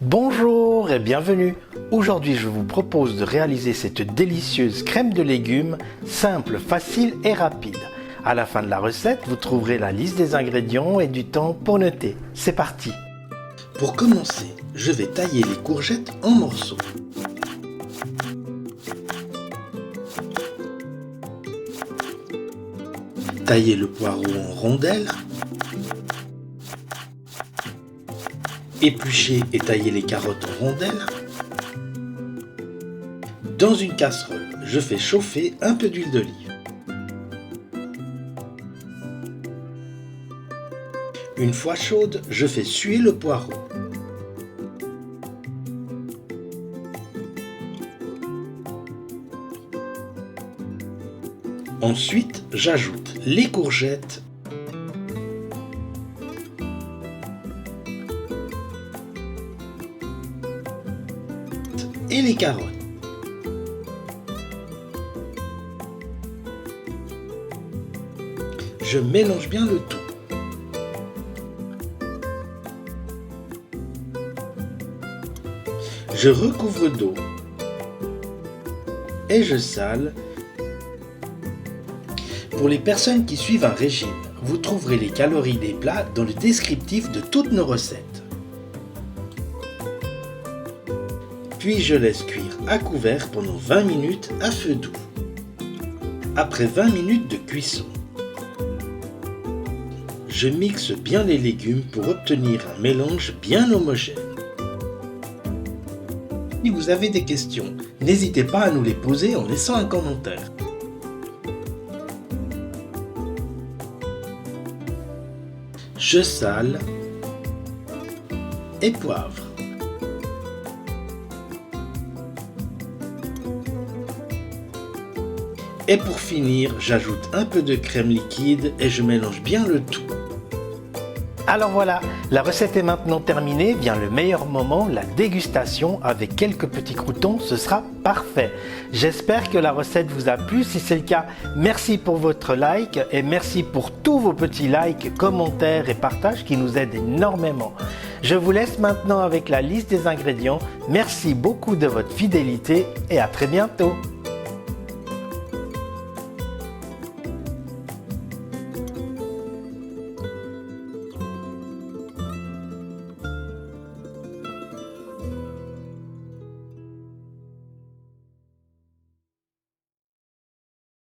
Bonjour et bienvenue. Aujourd'hui, je vous propose de réaliser cette délicieuse crème de légumes, simple, facile et rapide. À la fin de la recette, vous trouverez la liste des ingrédients et du temps pour noter. C'est parti. Pour commencer, je vais tailler les courgettes en morceaux. Tailler le poireau en rondelles. Éplucher et tailler les carottes en rondelles. Dans une casserole, je fais chauffer un peu d'huile d'olive. Une fois chaude, je fais suer le poireau. Ensuite, j'ajoute les courgettes et les carottes. Je mélange bien le tout. Je recouvre d'eau et je sale. Pour les personnes qui suivent un régime, vous trouverez les calories des plats dans le descriptif de toutes nos recettes. Puis je laisse cuire à couvert pendant 20 minutes à feu doux. Après 20 minutes de cuisson, je mixe bien les légumes pour obtenir un mélange bien homogène. Si vous avez des questions, n'hésitez pas à nous les poser en laissant un commentaire. Je sale et poivre. Et pour finir, j'ajoute un peu de crème liquide et je mélange bien le tout. Alors voilà, la recette est maintenant terminée, vient le meilleur moment, la dégustation avec quelques petits croûtons, ce sera parfait. J'espère que la recette vous a plu, si c'est le cas, merci pour votre like et merci pour tous vos petits likes, commentaires et partages qui nous aident énormément. Je vous laisse maintenant avec la liste des ingrédients, merci beaucoup de votre fidélité et à très bientôt.